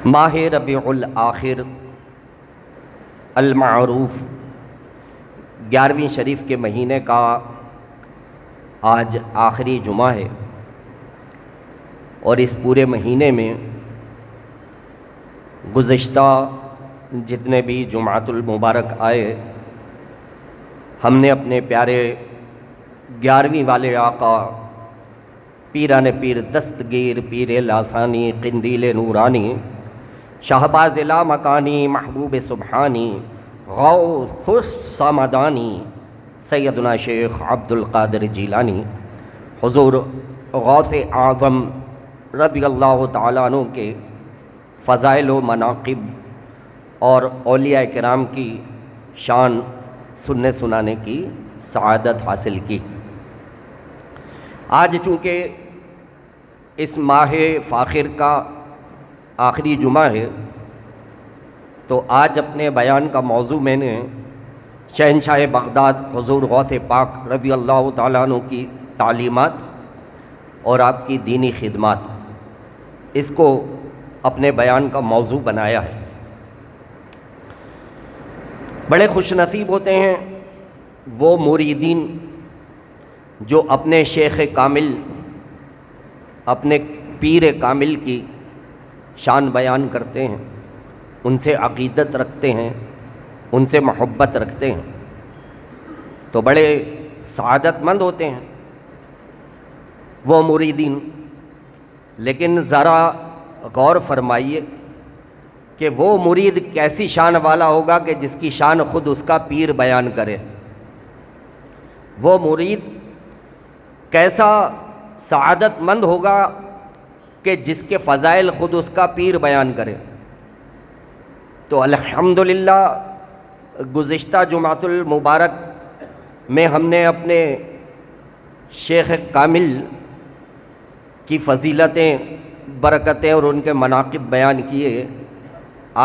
ماہ ربیع الآخر المعروف 11ویں شریف کے مہینے کا آج آخری جمعہ ہے، اور اس پورے مہینے میں گزشتہ جتنے بھی جمعۃ المبارک آئے، ہم نے اپنے پیارے 11ویں والے آقا پیران پیر دستگیر پیر لاسانی قندیل نورانی شہباز لا مکانی محبوب سبحانی غوث الصمدانی سیدنا شیخ عبد القادر جیلانی حضور غوث اعظم رضی اللہ تعالیٰ عنہ کے فضائل و مناقب اور اولیاء کرام کی شان سننے سنانے کی سعادت حاصل کی۔ آج چونکہ اس ماہ فاخر کا آخری جمعہ ہے، تو آج اپنے بیان کا موضوع میں نے شہنشاہ بغداد حضور غوث پاک رضی اللہ تعالیٰ عنہ کی تعلیمات اور آپ کی دینی خدمات، اس کو اپنے بیان کا موضوع بنایا ہے۔ بڑے خوش نصیب ہوتے ہیں وہ مریدین جو اپنے شیخ کامل، اپنے پیر کامل کی شان بیان کرتے ہیں، ان سے عقیدت رکھتے ہیں، ان سے محبت رکھتے ہیں، تو بڑے سعادت مند ہوتے ہیں وہ مریدین۔ لیکن ذرا غور فرمائیے کہ وہ مرید کیسی شان والا ہوگا کہ جس کی شان خود اس کا پیر بیان کرے؟ وہ مرید کیسا سعادت مند ہوگا کہ جس کے فضائل خود اس کا پیر بیان کرے؟ تو الحمدللہ گزشتہ جمعۃ المبارک میں ہم نے اپنے شیخ کامل کی فضیلتیں، برکتیں اور ان کے مناقب بیان کیے۔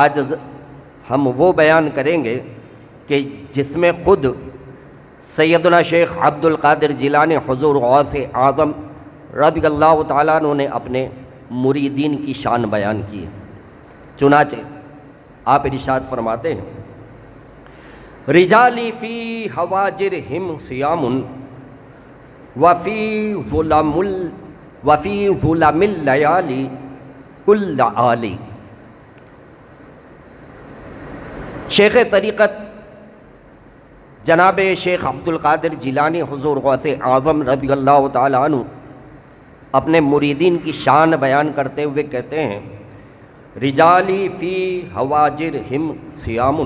آج ہم وہ بیان کریں گے کہ جس میں خود سیدنا شیخ عبد القادر جیلانی حضور غوث اعظم رضی اللہ تعالیٰ عنہ نے اپنے مریدین کی شان بیان کی ہے۔ چنانچہ آپ ارشاد فرماتے ہیں، رجالی فی حواجرہم صیام وفی ظلم اللیالی کل عالی۔ شیخ طریقت جناب شیخ عبد القادر جیلانی حضور غوث اعظم رضی اللہ تعالیٰ عنہ اپنے مریدین کی شان بیان کرتے ہوئے کہتے ہیں، رجالی فی حواجرہم صیام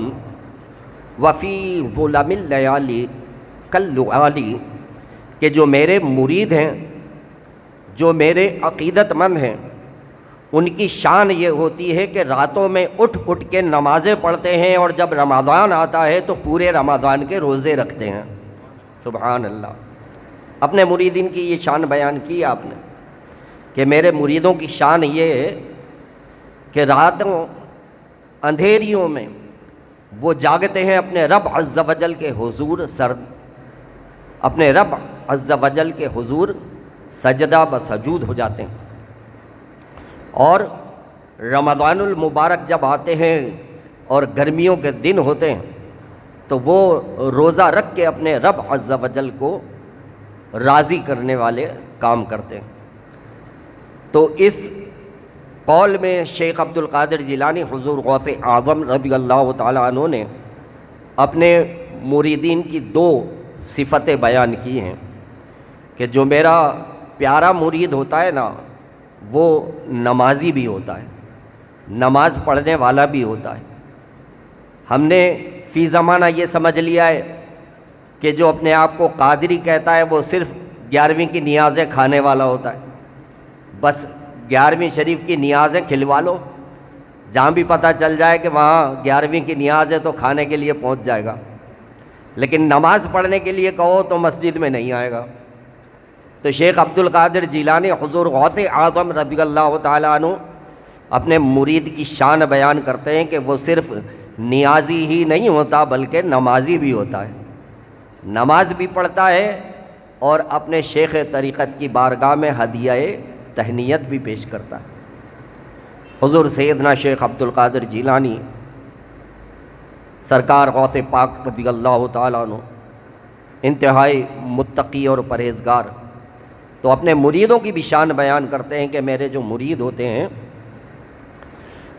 وفی ظلم اللیالی کاللعالی، کہ جو میرے مرید ہیں، جو میرے عقیدت مند ہیں، ان کی شان یہ ہوتی ہے کہ راتوں میں اٹھ اٹھ کے نمازیں پڑھتے ہیں، اور جب رمضان آتا ہے تو پورے رمضان کے روزے رکھتے ہیں۔ سبحان اللہ۔ اپنے مریدین کی یہ شان بیان کی آپ نے کہ میرے مریدوں کی شان یہ ہے کہ راتوں اندھیریوں میں وہ جاگتے ہیں، اپنے رب عز و جل کے حضور اپنے رب عز و جل کے حضور سجدہ بسجود ہو جاتے ہیں، اور رمضان المبارک جب آتے ہیں اور گرمیوں کے دن ہوتے ہیں تو وہ روزہ رکھ کے اپنے رب عز و جل کو راضی کرنے والے کام کرتے ہیں۔ تو اس قول میں شیخ عبد القادر جیلانی حضور غوث اعظم رضی اللہ تعالیٰ عنہ نے اپنے مریدین کی دو صفتیں بیان کی ہیں کہ جو میرا پیارا مرید ہوتا ہے نا، وہ نمازی بھی ہوتا ہے، نماز پڑھنے والا بھی ہوتا ہے۔ ہم نے فی زمانہ یہ سمجھ لیا ہے کہ جو اپنے آپ کو قادری کہتا ہے وہ صرف 11ویں کی نیازیں کھانے والا ہوتا ہے، بس 11ویں شریف کی نیازیں کھلوا لو، جہاں بھی پتہ چل جائے کہ وہاں 11ویں کی نیاز ہے تو کھانے کے لیے پہنچ جائے گا، لیکن نماز پڑھنے کے لیے کہو تو مسجد میں نہیں آئے گا۔ تو شیخ عبد القادر جیلانی حضور غوث اعظم رضی اللہ تعالیٰ عنہ اپنے مرید کی شان بیان کرتے ہیں کہ وہ صرف نیازی ہی نہیں ہوتا بلکہ نمازی بھی ہوتا ہے، نماز بھی پڑھتا ہے اور اپنے شیخ طریقت کی بارگاہ میں ہدیہ تہنیت بھی پیش کرتا ہے۔ حضور سیدنا شیخ عبد القادر جیلانی سرکار غوث پاک رضی اللہ تعالیٰ عنہ انتہائی متقی اور پرہیزگار، تو اپنے مریدوں کی بھی شان بیان کرتے ہیں کہ میرے جو مرید ہوتے ہیں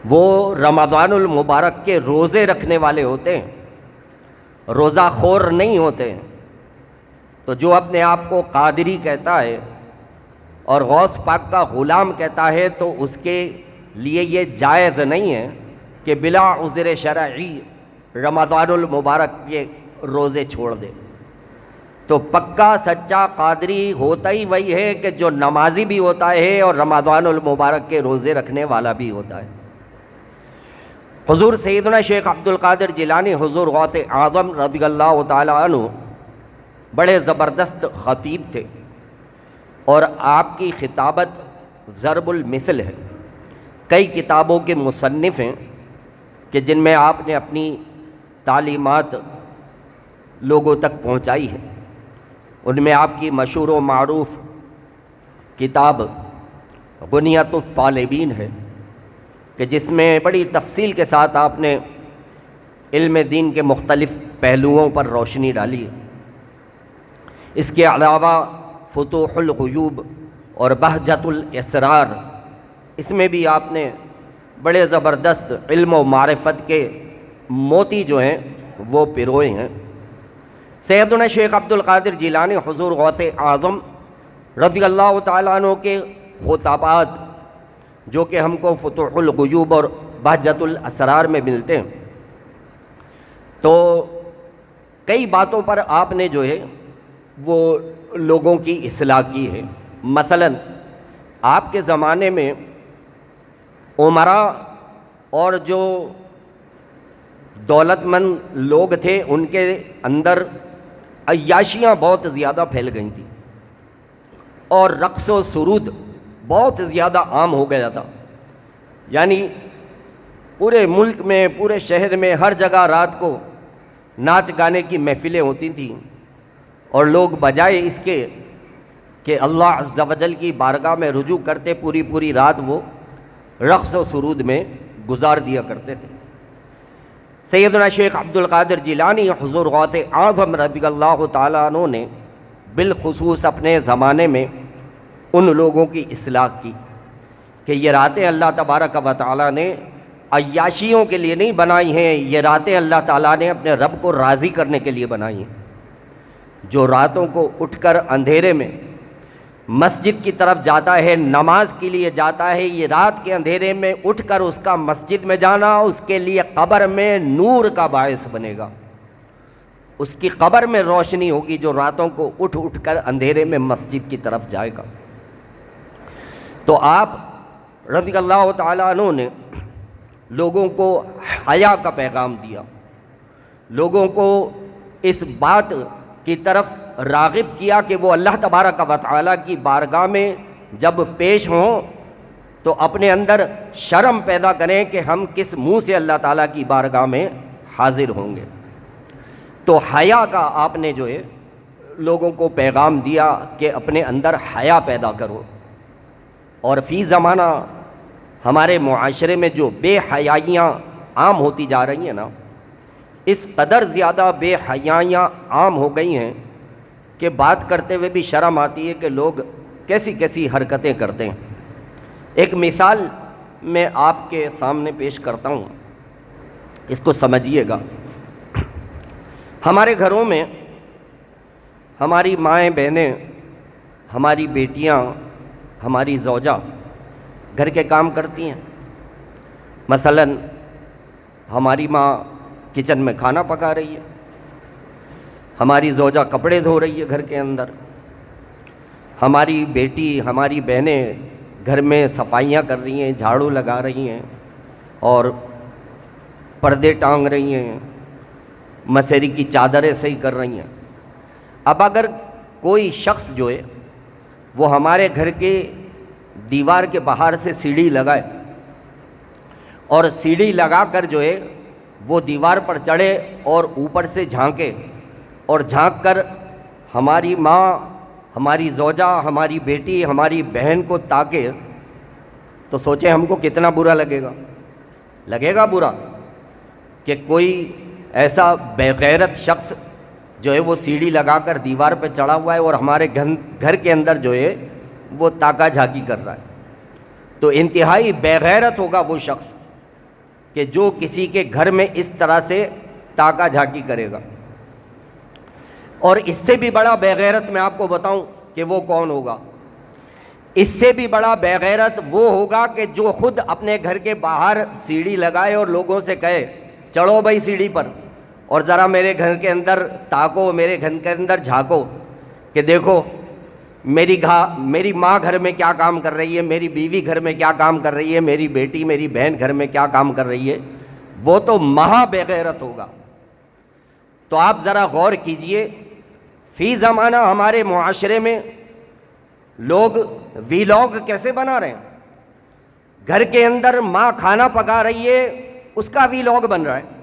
وہ رمضان المبارک کے روزے رکھنے والے ہوتے ہیں، روزہ خور نہیں ہوتے ہیں۔ تو جو اپنے آپ کو قادری کہتا ہے اور غوث پاک کا غلام کہتا ہے تو اس کے لیے یہ جائز نہیں ہے کہ بلا عذر شرعی رمضان المبارک کے روزے چھوڑ دے۔ تو پکا سچا قادری ہوتا ہی وہی ہے کہ جو نمازی بھی ہوتا ہے اور رمضان المبارک کے روزے رکھنے والا بھی ہوتا ہے۔ حضور سیدنا شیخ عبد القادر جیلانی حضور غوث اعظم رضی اللہ تعالیٰ عنہ بڑے زبردست خطیب تھے، اور آپ کی خطابت ضرب المثل ہے۔ کئی کتابوں کے مصنف ہیں کہ جن میں آپ نے اپنی تعلیمات لوگوں تک پہنچائی ہے۔ ان میں آپ کی مشہور و معروف کتاب بنیۃ الطالبین ہے کہ جس میں بڑی تفصیل کے ساتھ آپ نے علم دین کے مختلف پہلوؤں پر روشنی ڈالی ہے۔ اس کے علاوہ فتوح الغیوب اور بہجت الاسرار، اس میں بھی آپ نے بڑے زبردست علم و معرفت کے موتی جو ہیں وہ پروئے ہیں۔ سیدنا شیخ عبد القادر جیلانی حضور غوث اعظم رضی اللہ تعالیٰ عنہ کے خطابات جو کہ ہم کو فتوح الغیوب اور بہجت الاسرار میں ملتے ہیں، تو کئی باتوں پر آپ نے جو ہے وہ لوگوں کی اصلاح کی ہے۔ مثلا آپ کے زمانے میں عمراء اور جو دولت مند لوگ تھے ان کے اندر عیاشیاں بہت زیادہ پھیل گئی تھیں، اور رقص و سرود بہت زیادہ عام ہو گیا تھا۔ یعنی پورے ملک میں، پورے شہر میں ہر جگہ رات کو ناچ گانے کی محفلیں ہوتی تھیں، اور لوگ بجائے اس کے کہ اللہ عز و جل کی بارگاہ میں رجوع کرتے پوری پوری رات وہ رقص و سرود میں گزار دیا کرتے تھے۔ سیدنا شیخ عبد القادر جیلانی حضور غوث اعظم رضی اللہ تعالیٰ عنہ نے بالخصوص اپنے زمانے میں ان لوگوں کی اصلاح کی کہ یہ راتیں اللہ تبارک و تعالیٰ نے عیاشیوں کے لیے نہیں بنائی ہیں، یہ راتیں اللہ تعالیٰ نے اپنے رب کو راضی کرنے کے لیے بنائی ہیں۔ جو راتوں کو اٹھ کر اندھیرے میں مسجد کی طرف جاتا ہے، نماز کے لیے جاتا ہے، یہ رات کے اندھیرے میں اٹھ کر اس کا مسجد میں جانا اس کے لیے قبر میں نور کا باعث بنے گا، اس کی قبر میں روشنی ہوگی جو راتوں کو اٹھ کر اندھیرے میں مسجد کی طرف جائے گا۔ تو آپ رضی اللہ تعالیٰ عنہ نے لوگوں کو حیا کا پیغام دیا، لوگوں کو اس بات کی طرف راغب کیا کہ وہ اللہ تبارک و تعالیٰ کی بارگاہ میں جب پیش ہوں تو اپنے اندر شرم پیدا کریں کہ ہم کس منہ سے اللہ تعالیٰ کی بارگاہ میں حاضر ہوں گے۔ تو حیا کا آپ نے جو ہے لوگوں کو پیغام دیا کہ اپنے اندر حیا پیدا کرو۔ اور فی زمانہ ہمارے معاشرے میں جو بے حیائیاں عام ہوتی جا رہی ہیں نا، اس قدر زیادہ بے حیائیاں عام ہو گئی ہیں کہ بات کرتے ہوئے بھی شرم آتی ہے کہ لوگ کیسی کیسی حرکتیں کرتے ہیں۔ ایک مثال میں آپ کے سامنے پیش کرتا ہوں، اس کو سمجھیے گا۔ ہمارے گھروں میں ہماری مائیں بہنیں، ہماری بیٹیاں، ہماری زوجہ گھر کے کام کرتی ہیں۔ مثلا ہماری ماں کچن میں کھانا پکا رہی ہے، ہماری زوجہ کپڑے دھو رہی ہے گھر کے اندر، ہماری بیٹی، ہماری بہنیں گھر میں صفائیاں کر رہی ہیں، جھاڑو لگا رہی ہیں اور پردے ٹانگ رہی ہیں، مسری کی چادریں صحیح کر رہی ہیں۔ اب اگر کوئی شخص جو ہے وہ ہمارے گھر کے دیوار کے باہر سے سیڑھی لگائے اور سیڑھی لگا کر جو ہے وہ دیوار پر چڑھے اور اوپر سے جھانکے اور جھانک کر ہماری ماں، ہماری زوجہ، ہماری بیٹی، ہماری بہن کو تاکے، تو سوچیں ہم کو کتنا برا لگے گا. لگے گا برا کہ کوئی ایسا بے غیرت شخص جو ہے وہ سیڑھی لگا کر دیوار پہ چڑھا ہوا ہے اور ہمارے گھر کے اندر جو ہے وہ تاکا جھاکی کر رہا ہے. تو انتہائی بے غیرت ہوگا وہ شخص کہ جو کسی کے گھر میں اس طرح سے تاکا جھاکی کرے گا. اور اس سے بھی بڑا بے غیرت میں آپ کو بتاؤں کہ وہ کون ہوگا. اس سے بھی بڑا بے غیرت وہ ہوگا کہ جو خود اپنے گھر کے باہر سیڑھی لگائے اور لوگوں سے کہے چڑھو بھائی سیڑھی پر اور ذرا میرے گھر کے اندر تاکو, میرے گھر کے اندر جھانکو کہ دیکھو میری ماں گھر میں کیا کام کر رہی ہے, میری بیوی گھر میں کیا کام کر رہی ہے, میری بیٹی میری بہن گھر میں کیا کام کر رہی ہے. وہ تو مہا بے غیرت ہوگا. تو آپ ذرا غور کیجئے, فی زمانہ ہمارے معاشرے میں لوگ ویلاگ کیسے بنا رہے ہیں. گھر کے اندر ماں کھانا پکا رہی ہے, اس کا ویلاگ بن رہا ہے.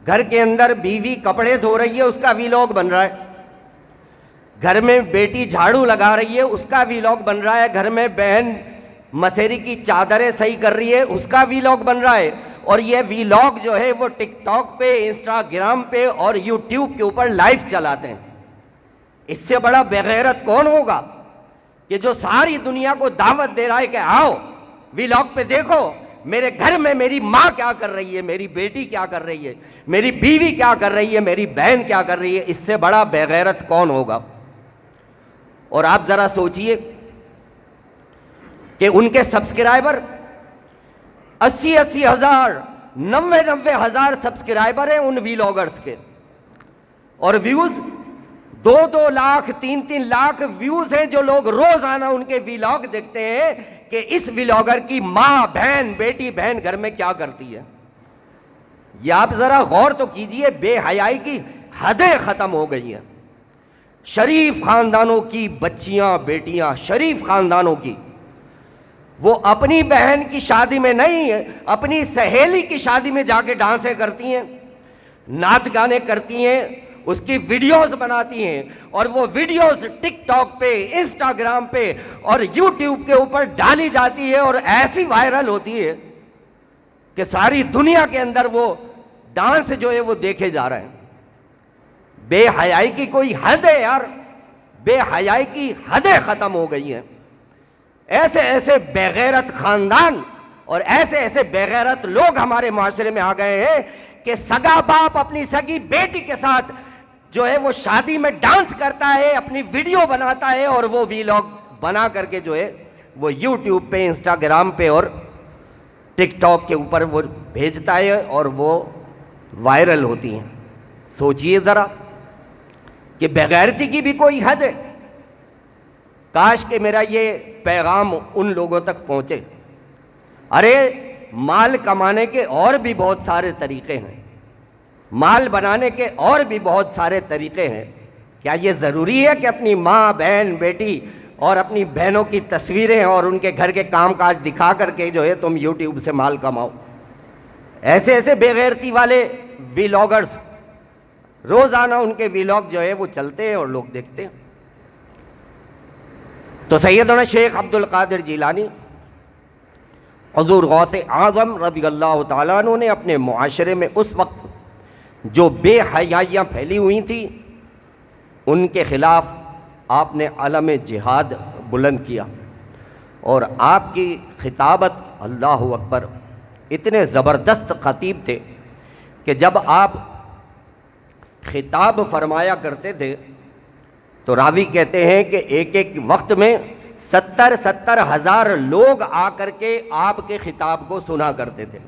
گھر کے اندر بیوی کپڑے دھو رہی ہے, اس کا ویلاگ بن رہا ہے. گھر میں بیٹی جھاڑو لگا رہی ہے, اس کا ویلاگ بن رہا ہے. گھر میں بہن مسیری کی چادریں صحیح کر رہی ہے, اس کا ویلاگ بن رہا ہے. اور یہ ویلاگ جو ہے وہ ٹک ٹاک پہ, انسٹاگرام پہ اور یوٹیوب کے اوپر لائیو چلاتے ہیں. اس سے بڑا بے غیرت کون ہوگا کہ جو ساری دنیا کو دعوت دے رہا ہے کہ آؤ ویلاگ پہ دیکھو میرے گھر میں میری ماں کیا کر رہی ہے, میری بیٹی کیا کر رہی ہے, میری بیوی کیا کر رہی ہے, میری بہن کیا کر رہی ہے. اس سے بڑا بے غیرت کون ہوگا. اور آپ ذرا سوچئے کہ ان کے سبسکرائبر 80 ہزار 90 ہزار سبسکرائبر ہیں ان ویلاگرز کے, اور ویوز 2 لاکھ 3 لاکھ ویوز ہیں جو لوگ روزانہ ان کے ویلاگ دیکھتے ہیں کہ اس ویلاگر کی ماں بہن بیٹی بہن گھر میں کیا کرتی ہے. یہ آپ ذرا غور تو کیجئے, بے حیائی کی حدیں ختم ہو گئی ہیں. شریف خاندانوں کی بچیاں بیٹیاں, شریف خاندانوں کی, وہ اپنی بہن کی شادی میں نہیں, اپنی سہیلی کی شادی میں جا کے ڈانسیں کرتی ہیں, ناچ گانے کرتی ہیں, اس کی ویڈیوز بناتی ہیں, اور وہ ویڈیوز ٹک ٹاک پہ, انسٹاگرام پہ اور یوٹیوب کے اوپر ڈالی جاتی ہے اور ایسی وائرل ہوتی ہے کہ ساری دنیا کے اندر وہ ڈانس جو ہے وہ دیکھے جا رہے ہیں. بے حیائی کی کوئی حد ہے یار, بے حیائی کی حدیں ختم ہو گئی ہیں. ایسے ایسے بے غیرت خاندان اور ایسے ایسے بے غیرت لوگ ہمارے معاشرے میں آ گئے ہیں کہ سگا باپ اپنی سگی بیٹی کے ساتھ جو ہے وہ شادی میں ڈانس کرتا ہے, اپنی ویڈیو بناتا ہے اور وہ ویلاگ بنا کر کے جو ہے وہ یوٹیوب پہ, انسٹاگرام پہ اور ٹک ٹاک کے اوپر وہ بھیجتا ہے اور وہ وائرل ہوتی ہیں. سوچئے ذرا کہ بے غیرتی کی بھی کوئی حد ہے. کاش کہ میرا یہ پیغام ان لوگوں تک پہنچے. ارے مال کمانے کے اور بھی بہت سارے طریقے ہیں, مال بنانے کے اور بھی بہت سارے طریقے ہیں. کیا یہ ضروری ہے کہ اپنی ماں بہن بیٹی اور اپنی بہنوں کی تصویریں اور ان کے گھر کے کام کاج دکھا کر کے جو ہے تم یوٹیوب سے مال کماؤ؟ ایسے ایسے بے غیرتی والے ویلاگرز روزانہ ان کے ویلاگ جو ہے وہ چلتے ہیں اور لوگ دیکھتے ہیں. تو سیدنا شیخ عبد القادر جیلانی حضور غوث اعظم رضی اللہ تعالیٰ عنہ نے اپنے معاشرے میں اس وقت جو بے حیائیاں پھیلی ہوئی تھیں ان کے خلاف آپ نے علم جہاد بلند کیا, اور آپ کی خطابت اللہ اکبر اتنے زبردست خطیب تھے کہ جب آپ خطاب فرمایا کرتے تھے تو راوی کہتے ہیں کہ ایک ایک وقت میں 70 ہزار لوگ آ کر کے آپ کے خطاب کو سنا کرتے تھے.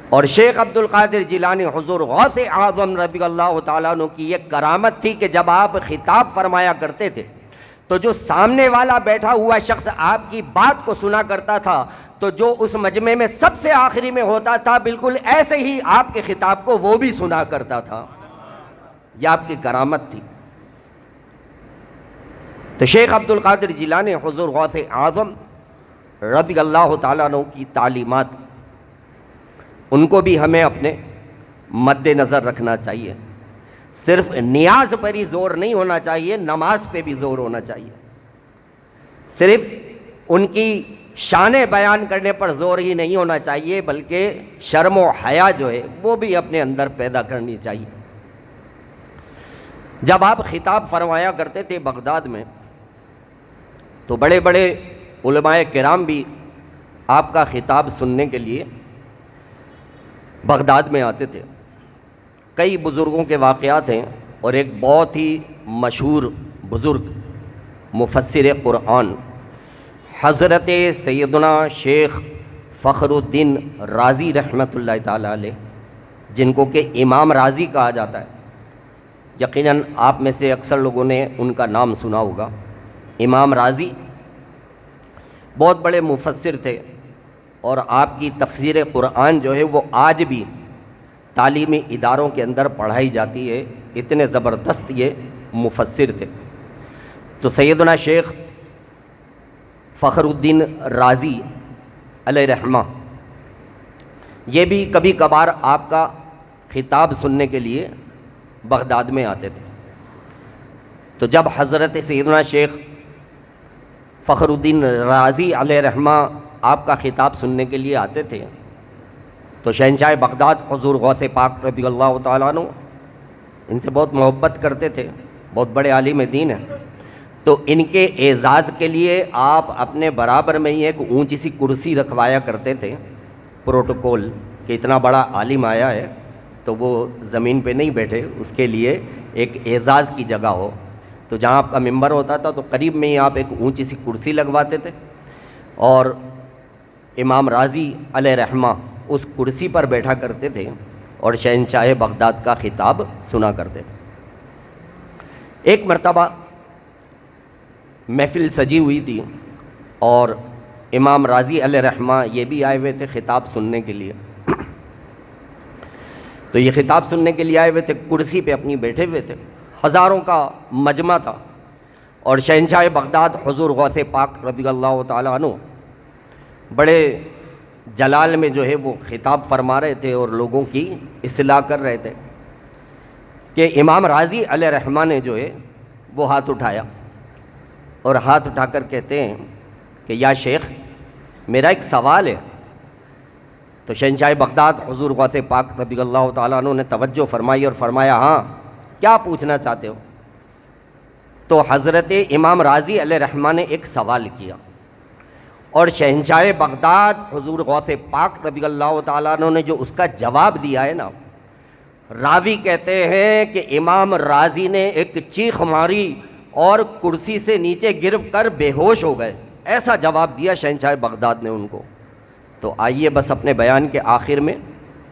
اور شیخ عبد القادر جیلانی حضور غوث اعظم رضی اللہ تعالیٰ عنہ کی یہ کرامت تھی کہ جب آپ خطاب فرمایا کرتے تھے تو جو سامنے والا بیٹھا ہوا شخص آپ کی بات کو سنا کرتا تھا تو جو اس مجمع میں سب سے آخری میں ہوتا تھا بالکل ایسے ہی آپ کے خطاب کو وہ بھی سنا کرتا تھا. یہ آپ کی کرامت تھی. تو شیخ عبد القادر جیلانی حضور غوث اعظم رضی اللہ تعالیٰ عنہ کی تعلیمات ان کو بھی ہمیں اپنے مد نظر رکھنا چاہیے. صرف نیاز پر ہی زور نہیں ہونا چاہیے, نماز پہ بھی زور ہونا چاہیے. صرف ان کی شان بیان کرنے پر زور ہی نہیں ہونا چاہیے، بلکہ شرم و حیا جو ہے وہ بھی اپنے اندر پیدا کرنی چاہیے۔ جب آپ خطاب فرمایا کرتے تھے بغداد میں تو بڑے بڑے علماء کرام بھی آپ کا خطاب سننے کے لیے بغداد میں آتے تھے۔ کئی بزرگوں کے واقعات ہیں، اور ایک بہت ہی مشہور بزرگ مفسر قرآن حضرت سیدنا شیخ فخر الدین رازی رحمۃ اللہ تعالیٰ علیہ، جن کو کہ امام رازی کہا جاتا ہے، یقیناً آپ میں سے اکثر لوگوں نے ان کا نام سنا ہوگا۔ امام رازی بہت بڑے مفسر تھے، اور آپ کی تفسیر قرآن جو ہے وہ آج بھی تعلیمی اداروں کے اندر پڑھائی جاتی ہے، اتنے زبردست یہ مفسر تھے۔ تو سیدنا شیخ فخر الدین رازی علیہ رحمہ یہ بھی کبھی کبھار آپ کا خطاب سننے کے لیے بغداد میں آتے تھے۔ تو جب حضرت سیدنا شیخ فخر الدین رازی علیہ رحمہ آپ کا خطاب سننے کے لیے آتے تھے تو شہنشاہ بغداد حضور غوث پاک رضی اللہ تعالیٰ عنہ ان سے بہت محبت کرتے تھے، بہت بڑے عالم دین ہیں، تو ان کے اعزاز کے لیے آپ اپنے برابر میں ہی ایک اونچی سی کرسی رکھوایا کرتے تھے، پروٹوکول کہ اتنا بڑا عالم آیا ہے تو وہ زمین پہ نہیں بیٹھے، اس کے لیے ایک اعزاز کی جگہ ہو۔ تو جہاں آپ کا ممبر ہوتا تھا تو قریب میں ہی آپ ایک اونچی سی کرسی لگواتے تھے، اور امام رازی علیہ رحمہ اس کرسی پر بیٹھا کرتے تھے اور شہنشاہ بغداد کا خطاب سنا کرتے تھے۔ ایک مرتبہ محفل سجی ہوئی تھی اور امام رازی علیہ رحمہ یہ بھی آئے ہوئے تھے خطاب سننے کے لیے۔ تو یہ خطاب سننے کے لیے آئے ہوئے تھے، کرسی پہ اپنی بیٹھے ہوئے تھے، ہزاروں کا مجمع تھا، اور شہنشاہ بغداد حضور غوث پاک رضی اللہ تعالیٰ عنہ بڑے جلال میں جو ہے وہ خطاب فرما رہے تھے اور لوگوں کی اصلاح کر رہے تھے کہ امام رازی علیہ رحمہ نے جو ہے وہ ہاتھ اٹھایا، اور ہاتھ اٹھا کر کہتے ہیں کہ یا شیخ میرا ایک سوال ہے۔ تو شہنشاہ بغداد حضور غوث پاک رضی اللہ تعالیٰ عنہ نے توجہ فرمائی اور فرمایا ہاں کیا پوچھنا چاہتے ہو؟ تو حضرت امام رازی علیہ رحمہ نے ایک سوال کیا، اور شہنشاہ بغداد حضور غوث پاک رضی اللہ تعالیٰ عنہ نے جو اس کا جواب دیا ہے نا، راوی کہتے ہیں کہ امام رازی نے ایک چیخ ماری اور کرسی سے نیچے گر کر بے ہوش ہو گئے، ایسا جواب دیا شہنشاہ بغداد نے ان کو۔ تو آئیے بس اپنے بیان کے آخر میں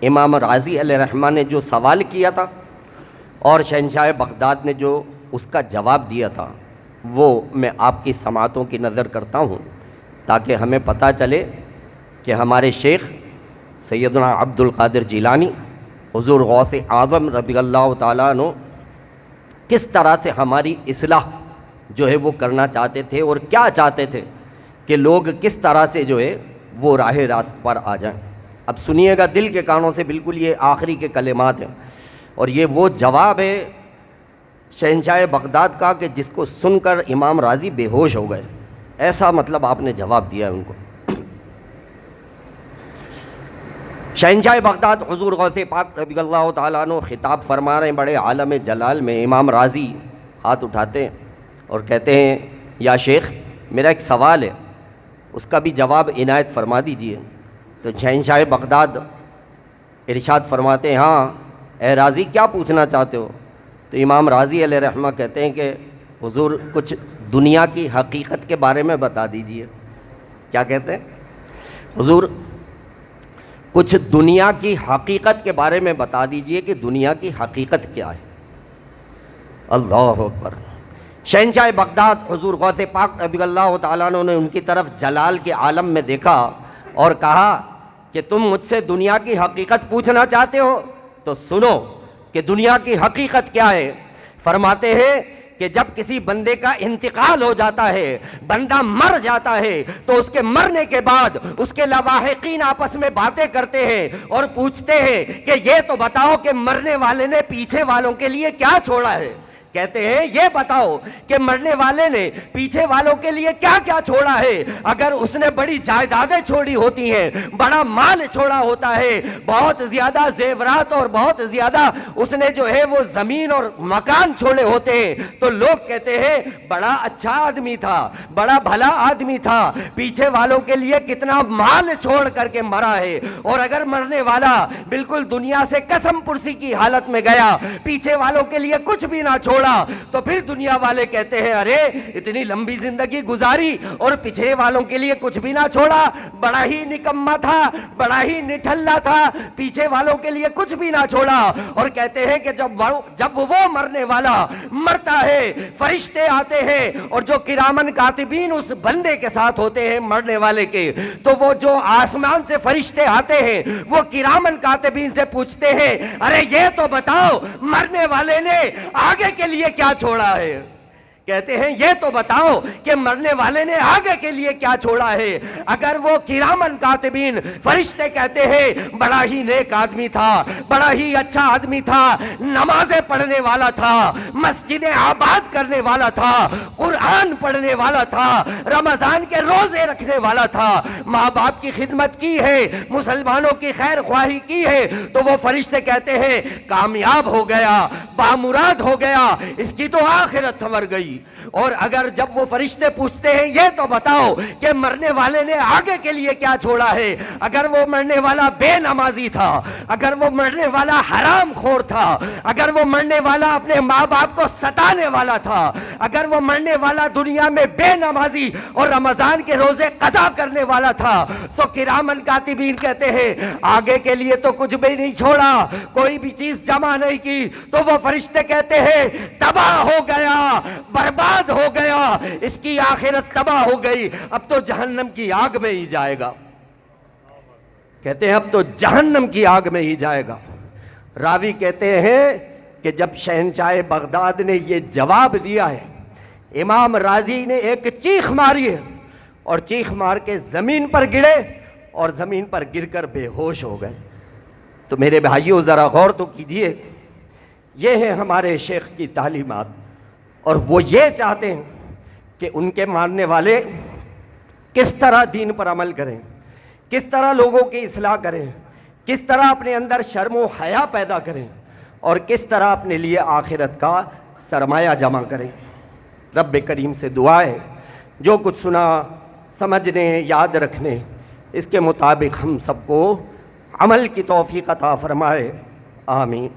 امام رازی علیہ رحمہ نے جو سوال کیا تھا اور شہنشاہ بغداد نے جو اس کا جواب دیا تھا وہ میں آپ کی سماعتوں کی نظر کرتا ہوں، تاکہ ہمیں پتہ چلے کہ ہمارے شیخ سیدنا عبد القادر جیلانی حضور غوث اعظم رضی اللہ تعالیٰ عنہ کس طرح سے ہماری اصلاح جو ہے وہ کرنا چاہتے تھے، اور کیا چاہتے تھے کہ لوگ کس طرح سے جو ہے وہ راہ راست پر آ جائیں۔ اب سنیے گا دل کے کانوں سے، بالکل یہ آخری کے کلمات ہیں، اور یہ وہ جواب ہے شہنشاہ بغداد کا کہ جس کو سن کر امام رازی بے ہوش ہو گئے، ایسا مطلب آپ نے جواب دیا ہے ان کو۔ شہنشاہ بغداد حضور غوث پاک رضی اللہ تعالیٰ عنہ خطاب فرما رہے ہیں بڑے عالم جلال میں۔ امام رازی ہاتھ اٹھاتے ہیں اور کہتے ہیں یا شیخ میرا ایک سوال ہے، اس کا بھی جواب عنایت فرما دیجئے۔ تو شہنشاہ بغداد ارشاد فرماتے ہیں ہاں اے رازی کیا پوچھنا چاہتے ہو؟ تو امام رازی علیہ رحمہ کہتے ہیں کہ حضور کچھ دنیا کی حقیقت کے بارے میں بتا دیجئے۔ کیا کہتے ہیں؟ حضور کچھ دنیا کی حقیقت کے بارے میں بتا دیجئے کہ دنیا کی حقیقت کیا ہے۔ اللہ اکبر۔ شہنشاہ بغداد حضور غوث پاک رضی اللہ تعالیٰ عنہ نے ان کی طرف جلال کے عالم میں دیکھا اور کہا کہ تم مجھ سے دنیا کی حقیقت پوچھنا چاہتے ہو تو سنو کہ دنیا کی حقیقت کیا ہے۔ فرماتے ہیں کہ جب کسی بندے کا انتقال ہو جاتا ہے، بندہ مر جاتا ہے، تو اس کے مرنے کے بعد اس کے لواحقین آپس میں باتیں کرتے ہیں اور پوچھتے ہیں کہ یہ تو بتاؤ کہ مرنے والے نے پیچھے والوں کے لیے کیا چھوڑا ہے، کہتے ہیں یہ بتاؤ کہ مرنے والے نے پیچھے والوں کے لیے کیا کیا چھوڑا ہے؟ اگر اس نے بڑی جائیدادیں چھوڑی ہوتی ہیں، بڑا مال چھوڑا ہوتا ہے، بہت زیادہ زیورات اور بہت زیادہ اس نے جو ہے وہ زمین اور مکان چھوڑے ہوتے ہیں، تو لوگ کہتے ہیں بڑا اچھا آدمی تھا، بڑا بھلا آدمی تھا، پیچھے والوں کے لیے کتنا مال چھوڑ کر کے مرا ہے۔ اور اگر مرنے والا بالکل دنیا سے قسم پرسی کی حالت میں گیا، پیچھے والوں کے لیے کچھ بھی نہ چھوڑا، تو پھر دنیا والے کہتے ہیں ارے اتنی لمبی زندگی گزاری اور پچھڑے والوں کے لیے کچھ بھی نہ چھوڑا، بڑا ہی نکما تھا، بڑا ہی نٹھلا تھا، پیچھے والوں کے لیے کچھ بھی نہ چھوڑا۔ اور کہتے ہیں کہ جب وہ مرنے والا مرتا ہے، فرشتے آتے ہیں اور جو کرامن کاتبین اس بندے کے ساتھ ہوتے ہیں مرنے والے کے، تو وہ جو آسمان سے فرشتے آتے ہیں وہ کرامن کاتبین سے پوچھتے ہیں ارے یہ تو بتاؤ مرنے والے نے آگے کے لیے کیا چھوڑا ہے؟ کہتے ہیں یہ تو بتاؤ کہ مرنے والے نے آگے کے لیے کیا چھوڑا ہے۔ اگر وہ کرامن کاتبین فرشتے کہتے ہیں بڑا ہی نیک آدمی تھا، بڑا ہی اچھا آدمی تھا، نمازیں پڑھنے والا تھا، مسجدیں آباد کرنے والا تھا، قرآن پڑھنے والا تھا، رمضان کے روزے رکھنے والا تھا، ماں باپ کی خدمت کی ہے، مسلمانوں کی خیر خواہی کی ہے، تو وہ فرشتے کہتے ہیں کامیاب ہو گیا، بامراد ہو گیا، اس کی تو آخرت سنور گئی۔ اور اگر جب وہ فرشتے پوچھتے ہیں یہ تو بتاؤ کہ مرنے والے نے آگے کے لیے کیا چھوڑا ہے، اگر وہ مرنے والا بے نمازی تھا، اگر وہ مرنے والا حرام خور تھا، اگر وہ مرنے والا اپنے ماں باپ کو ستانے والا تھا، اگر وہ مرنے والا دنیا میں بے نمازی اور رمضان کے روزے قضا کرنے والا تھا، تو کرامن کاتبین کہتے ہیں آگے کے لیے تو کچھ بھی نہیں چھوڑا، کوئی بھی چیز جمع نہیں کی، تو وہ فرشتے کہتے ہیں تباہ ہو گیا، برباد ہو گیا، اس کی آخرت تباہ ہو گئی، اب تو جہنم کی آگ میں ہی جائے گا۔ کہتے ہیں اب تو جہنم کی آگ میں ہی جائے گا۔ راوی کہتے ہیں کہ جب شہنشاہ بغداد نے یہ جواب دیا ہے، امام راضی نے ایک چیخ ماری ہے اور چیخ مار کے زمین پر گرے اور زمین پر گر کر بے ہوش ہو گئے۔ تو میرے بھائیوں ذرا غور تو کیجئے، یہ ہے ہمارے شیخ کی تعلیمات، اور وہ یہ چاہتے ہیں کہ ان کے ماننے والے کس طرح دین پر عمل کریں، کس طرح لوگوں کی اصلاح کریں، کس طرح اپنے اندر شرم و حیا پیدا کریں، اور کس طرح اپنے لیے آخرت کا سرمایہ جمع کریں۔ رب کریم سے دعا ہے جو کچھ سنا سمجھنے یاد رکھنے اس کے مطابق ہم سب کو عمل کی توفیق عطا فرمائے، آمین۔